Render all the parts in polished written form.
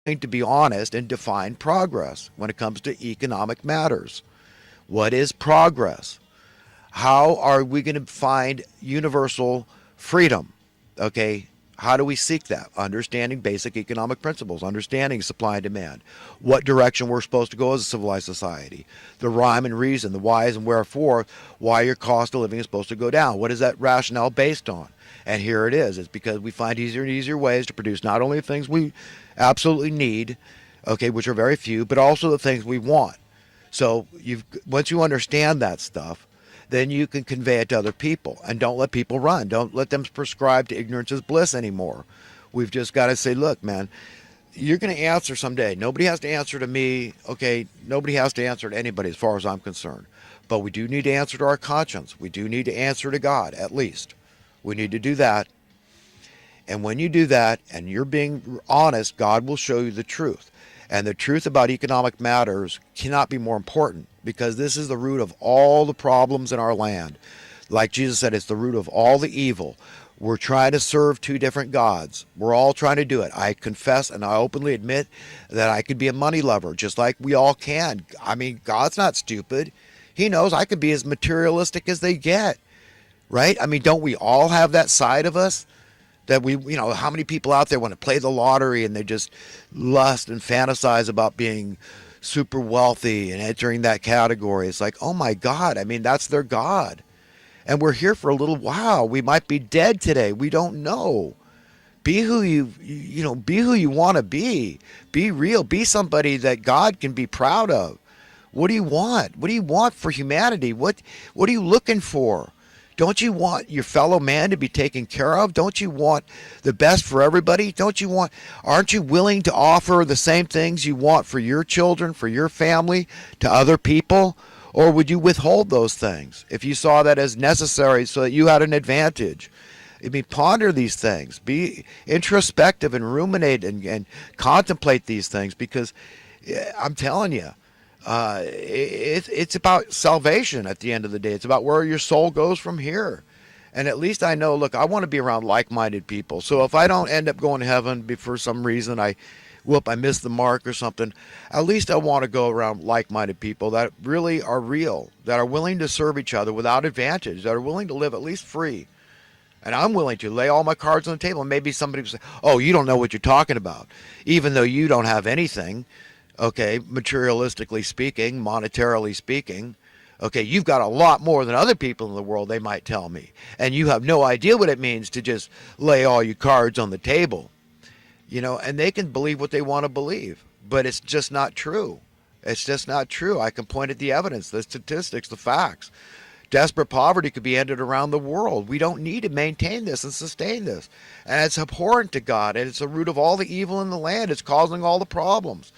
to be honest and define progress when it comes to economic matters. What is progress? How are we going to find universal freedom? Okay, how do we seek that? Understanding basic economic principles, understanding supply and demand, what direction we're supposed to go as a civilized society, the rhyme and reason, the whys and wherefore, why your cost of living is supposed to go down. What is that rationale based on? And here it is. It's because we find easier and easier ways to produce not only the things we absolutely need, okay, which are very few, but also the things we want. So once you understand that stuff, then you can convey it to other people, and don't let people run. Don't let them prescribe to ignorance is bliss anymore. We've just got to say, look, man, you're going to answer someday. Nobody has to answer to me, okay? Nobody has to answer to anybody as far as I'm concerned. But we do need to answer to our conscience. We do need to answer to God, at least. We need to do that. And when you do that and you're being honest, God will show you the truth. And the truth about economic matters cannot be more important, because this is the root of all the problems in our land. Like Jesus said, it's the root of all the evil. We're trying to serve two different gods. We're all trying to do it. I confess and I openly admit that I could be a money lover, just like we all can. I mean, God's not stupid. He knows I could be as materialistic as they get, right? I mean, don't we all have that side of us? That how many people out there want to play the lottery and they just lust and fantasize about being super wealthy and entering that category? It's like, oh my God, I mean, that's their God. And we're here for a little while. We might be dead today. We don't know. Be who be who you want to be. Be real. Be somebody that God can be proud of. What do you want? What do you want for humanity? What are you looking for? Don't you want your fellow man to be taken care of? Don't you want the best for everybody? Aren't you willing to offer the same things you want for your children, for your family, to other people? Or would you withhold those things if you saw that as necessary so that you had an advantage? I mean, ponder these things. Be introspective and ruminate and contemplate these things, because I'm telling you, it's about salvation at the end of the day. It's about where your soul goes from here. And at least I know, look, I want to be around like-minded people. So if I don't end up going to heaven for some reason, I missed the mark or something, at least I want to go around like-minded people that really are real, that are willing to serve each other without advantage, that are willing to live at least free. And I'm willing to lay all my cards on the table. And maybe somebody will say, oh, you don't know what you're talking about. Even though you don't have anything, okay, materialistically speaking, monetarily speaking, okay, you've got a lot more than other people in the world, they might tell me. And you have no idea what it means to just lay all your cards on the table. And they can believe what they want to believe, but it's just not true. It's just not true. I can point at the evidence, the statistics, the facts. Desperate poverty could be ended around the world. We don't need to maintain this and sustain this. And it's abhorrent to God, and it's the root of all the evil in the land. It's causing all the problems.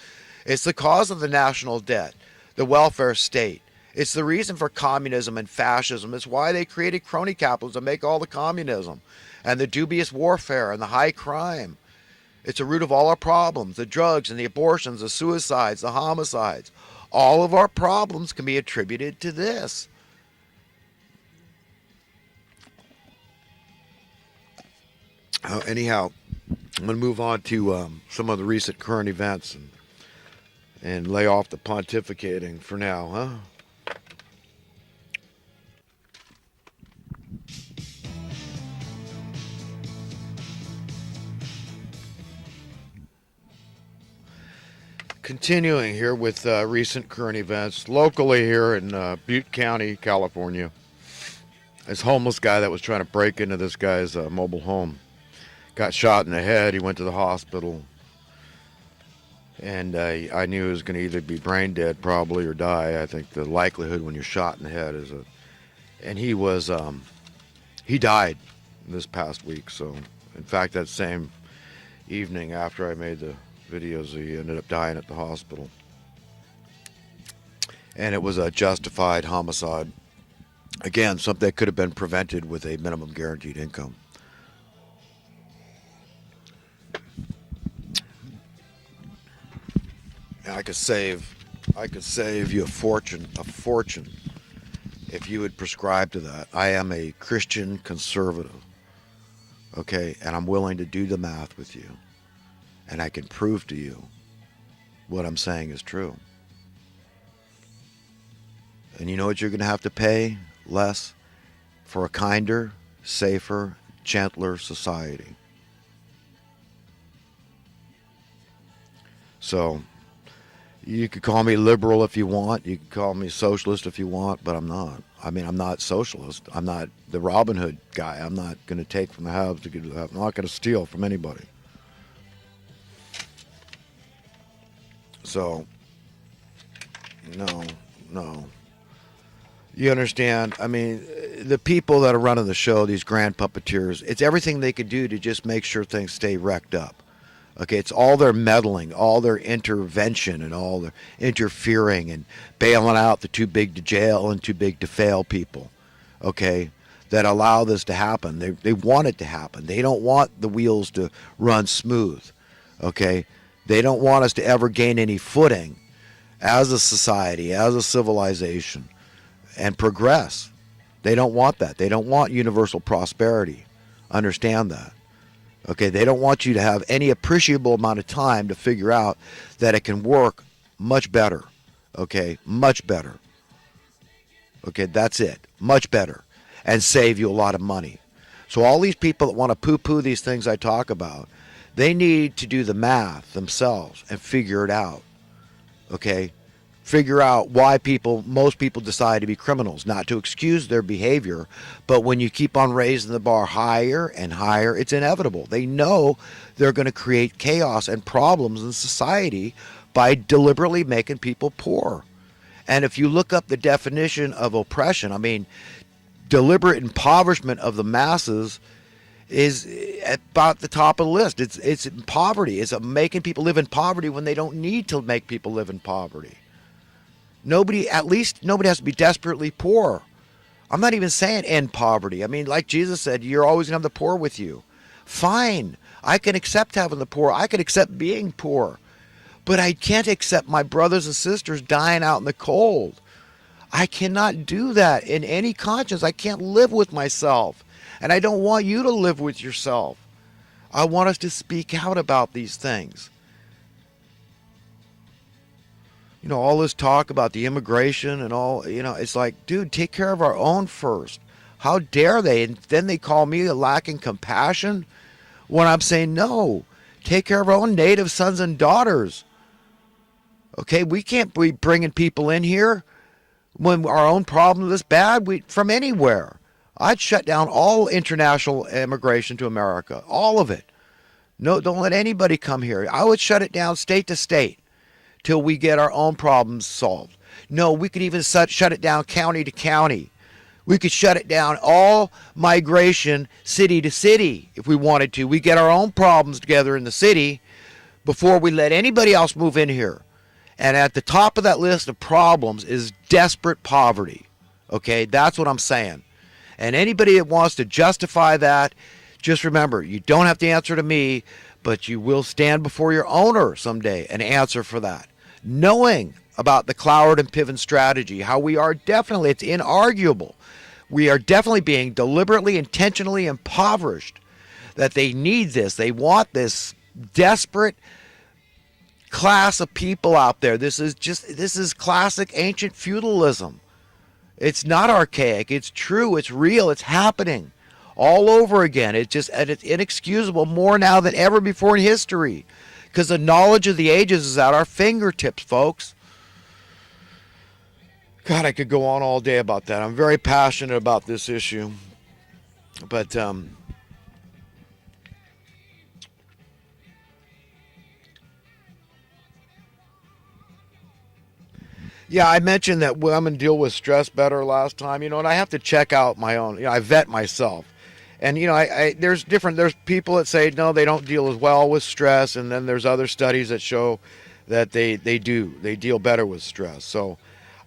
It's the cause of the national debt, the welfare state. It's the reason for communism and fascism. It's why they created crony capitalism to make all the communism and the dubious warfare and the high crime. It's the root of all our problems, the drugs and the abortions, the suicides, the homicides. All of our problems can be attributed to this. Anyhow, I'm going to move on to some of the recent current events and lay off the pontificating for now, huh? Continuing here with recent current events locally here in Butte County, California. This homeless guy that was trying to break into this guy's mobile home got shot in the head. He went to the hospital, and I knew he was going to either be brain dead probably or die. I think the likelihood when you're shot in the head is and he died this past week. So in fact, that same evening after I made the videos, he ended up dying at the hospital, and it was a justified homicide. Again, something that could have been prevented with a minimum guaranteed income. I could save you a fortune, if you would prescribe to that. I am a Christian conservative, okay, and I'm willing to do the math with you, and I can prove to you what I'm saying is true. And you know what you're going to have to pay less for a kinder, safer, gentler society. So you could call me liberal if you want. You could call me socialist if you want, but I'm not. I mean, I'm not socialist. I'm not the Robin Hood guy. I'm not going to take from the haves to give to the have. I'm not going to steal from anybody. So, no, no. You understand? I mean, the people that are running the show, these grand puppeteers, it's everything they could do to just make sure things stay wrecked up. Okay, it's all their meddling, all their intervention, and all their interfering and bailing out the too big to jail and too big to fail people. Okay, that allow this to happen. They want it to happen. They don't want the wheels to run smooth. Okay, they don't want us to ever gain any footing as a society, as a civilization, and progress. They don't want that. They don't want universal prosperity. Understand that. Okay, they don't want you to have any appreciable amount of time to figure out that it can work much better. Okay, much better. Okay, that's it. Much better. And save you a lot of money. So all these people that want to poo-poo these things I talk about, they need to do the math themselves and figure it out. Okay? Figure out why most people decide to be criminals. Not to excuse their behavior, but when you keep on raising the bar higher and higher, it's inevitable. They know they're going to create chaos and problems in society by deliberately making people poor. And if you look up the definition of oppression, I mean, deliberate impoverishment of the masses is at about the top of the list. It's poverty. It's making people live in poverty when they don't need to make people live in poverty. Nobody has to be desperately poor. I'm not even saying end poverty. I mean, like Jesus said, you're always going to have the poor with you. Fine. I can accept having the poor. I can accept being poor. But I can't accept my brothers and sisters dying out in the cold. I cannot do that in any conscience. I can't live with myself. And I don't want you to live with yourself. I want us to speak out about these things. You know, all this talk about the immigration and all, you know, it's like, dude, take care of our own first. How dare they? And then they call me lacking compassion when I'm saying, no, take care of our own native sons and daughters. Okay, we can't be bringing people in here when our own problem is bad from anywhere. I'd shut down all international immigration to America, all of it. No, don't let anybody come here. I would shut it down state to state till we get our own problems solved. No, we could even shut it down county to county. We could shut it down all migration city to city if we wanted to. We get our own problems together in the city before we let anybody else move in here. And at the top of that list of problems is desperate poverty. Okay, that's what I'm saying. And anybody that wants to justify that, just remember, you don't have to answer to me, but you will stand before your owner someday and answer for that. Knowing about the Cloward and Piven strategy, how we are definitely, it's inarguable, we are definitely being deliberately, intentionally impoverished, that they need this, they want this desperate class of people out there. This is classic ancient feudalism. It's not archaic, it's true, it's real, it's happening all over again. It's inexcusable more now than ever before in history. Because the knowledge of the ages is at our fingertips, folks. God, I could go on all day about that. I'm very passionate about this issue. But, yeah, I mentioned that women deal with stress better last time, you know, and I have to check out my own, you know, I vet myself. And, you know, there's people that say, no, they don't deal as well with stress. And then there's other studies that show that they deal better with stress. So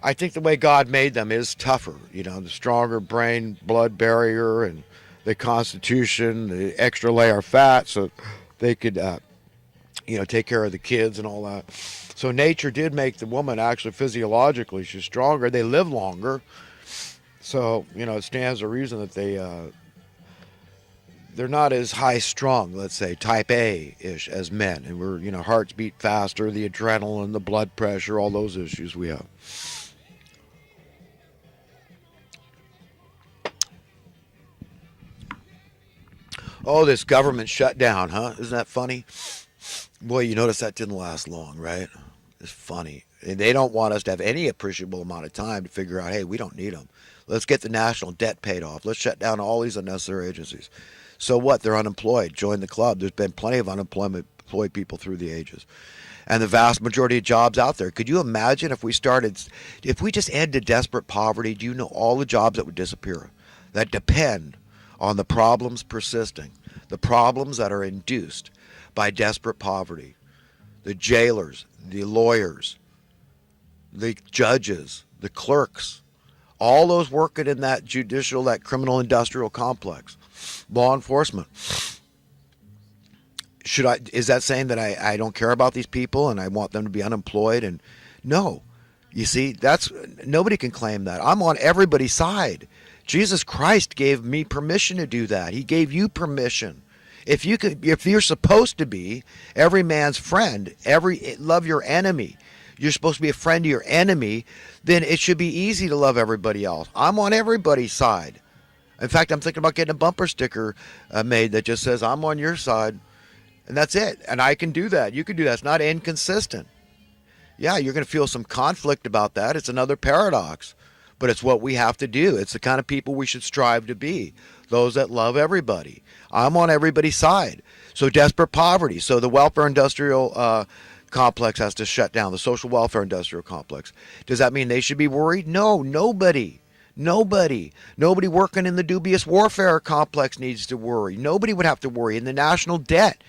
I think the way God made them is tougher, you know, the stronger brain blood barrier and the constitution, the extra layer of fat so they could, you know, take care of the kids and all that. So nature did make the woman actually physiologically, she's stronger. They live longer. So, you know, it stands to reason that they're not as high strung, let's say type A ish as men, and we're hearts beat faster, the adrenaline, the blood pressure, all those issues we have. Oh, this government shutdown, huh? Isn't that funny? Boy, you notice that didn't last long, right? It's funny. And they don't want us to have any appreciable amount of time to figure out, hey, we don't need them. Let's get the national debt paid off. Let's shut down all these unnecessary agencies. So what? They're unemployed. Join the club. There's been plenty of unemployed people through the ages. And the vast majority of jobs out there. Could you imagine if we just ended desperate poverty, do you know all the jobs that would disappear that depend on the problems persisting, the problems that are induced by desperate poverty? The jailers, the lawyers, the judges, the clerks, all those working in that that criminal industrial complex, law enforcement. Is that saying that I don't care about these people and I want them to be unemployed? And no, you see, nobody can claim that. I'm on everybody's side. Jesus Christ gave me permission to do that. He gave you permission. If you're supposed to be every man's friend, love your enemy, you're supposed to be a friend to your enemy, then it should be easy to love everybody else. I'm on everybody's side. In fact, I'm thinking about getting a bumper sticker made that just says, I'm on your side. And that's it. And I can do that. You can do that. It's not inconsistent. Yeah, you're going to feel some conflict about that. It's another paradox. But it's what we have to do. It's the kind of people we should strive to be. Those that love everybody. I'm on everybody's side. So desperate poverty. So the welfare industrial complex has to shut down. The social welfare industrial complex. Does that mean they should be worried? No, nobody. Nobody working in the dubious warfare complex needs to worry. Nobody would have to worry. In the national debt,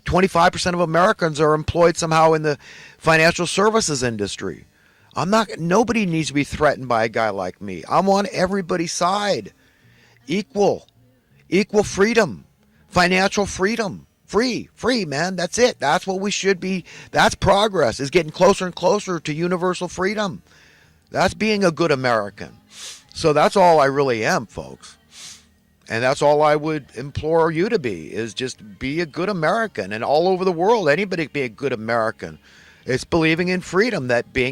25% of Americans are employed somehow in the financial services industry. Nobody needs to be threatened by a guy like me. I'm on everybody's side. Equal freedom, financial freedom, free, man. That's it. That's what we should be. That's progress, is getting closer and closer to universal freedom. That's being a good American. So that's all I really am, folks. And that's all I would implore you to be, is just be a good American. And all over the world, anybody can be a good American. It's believing in freedom,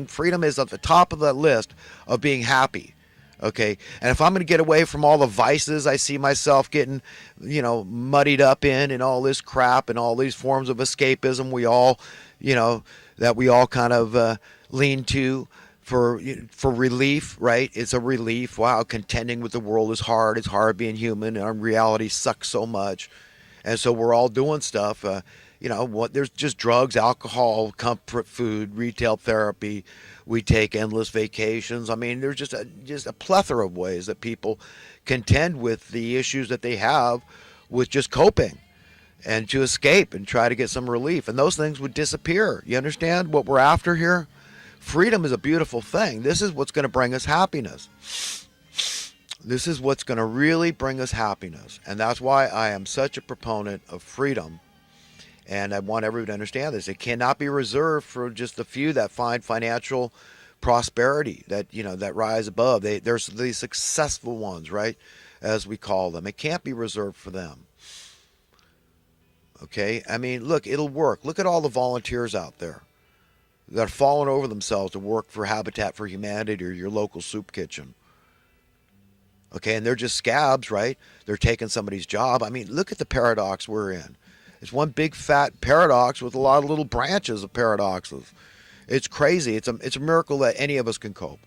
freedom is at the top of the list of being happy. Okay. And if I'm going to get away from all the vices I see myself getting, muddied up in and all this crap and all these forms of escapism that we all kind of lean to for relief, right? It's a relief. Wow, contending with the world is hard. It's hard being human, and reality sucks so much. And so we're all doing stuff. There's just drugs, alcohol, comfort food, retail therapy. We take endless vacations. I mean, there's just a plethora of ways that people contend with the issues that they have with just coping and to escape and try to get some relief. And those things would disappear. You understand what we're after here? Freedom is a beautiful thing. This is what's going to bring us happiness. This is what's going to really bring us happiness. And that's why I am such a proponent of freedom. And I want everyone to understand this. It cannot be reserved for just the few that find financial prosperity, that rise above. There's the successful ones, right, as we call them. It can't be reserved for them. Okay? I mean, look, it'll work. Look at all the volunteers out there that are falling over themselves to work for Habitat for Humanity or your local soup kitchen. Okay? And they're just scabs, right? They're taking somebody's job. I mean, look at the paradox we're in. It's one big fat paradox with a lot of little branches of paradoxes. It's crazy. It's a miracle that any of us can cope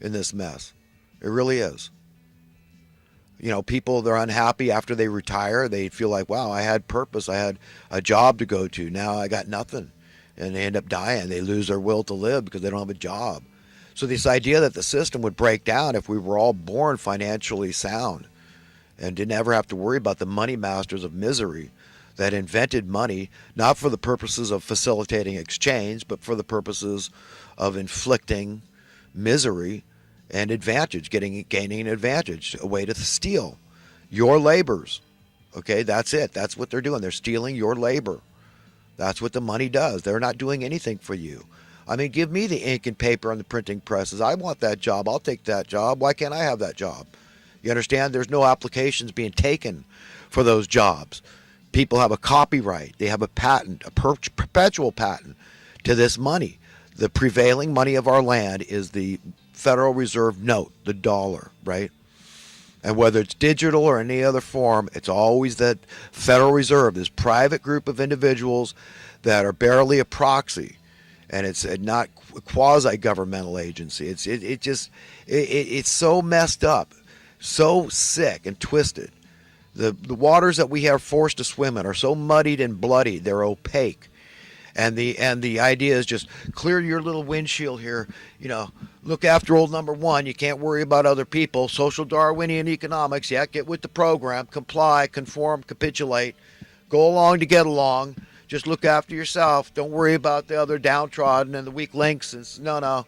in this mess. It really is. People, they're unhappy after they retire. They feel like, wow, I had purpose. I had a job to go to. Now I got nothing. And they end up dying. They lose their will to live because they don't have a job. So this idea that the system would break down if we were all born financially sound and didn't ever have to worry about the money masters of misery that invented money, not for the purposes of facilitating exchange, but for the purposes of inflicting misery and advantage, gaining an advantage, a way to steal your labors. Okay, that's it. That's what they're doing. They're stealing your labor. That's what the money does. They're not doing anything for you. I mean, give me the ink and paper on the printing presses. I want that job. I'll take that job. Why can't I have that job? You understand? There's no applications being taken for those jobs. People have a copyright. They have a patent, a perpetual patent to this money. The prevailing money of our land is the Federal Reserve note, the dollar, right? And whether it's digital or any other form, it's always that Federal Reserve, this private group of individuals that are barely a proxy, and it's not a quasi-governmental agency. It's so messed up, so sick and twisted. The waters that we are forced to swim in are so muddied and bloodied, they're opaque. And the idea is just clear your little windshield here. Look after old number one. You can't worry about other people. Social Darwinian economics. Yeah, get with the program. Comply, conform, capitulate. Go along to get along. Just look after yourself. Don't worry about the other downtrodden and the weak links. No.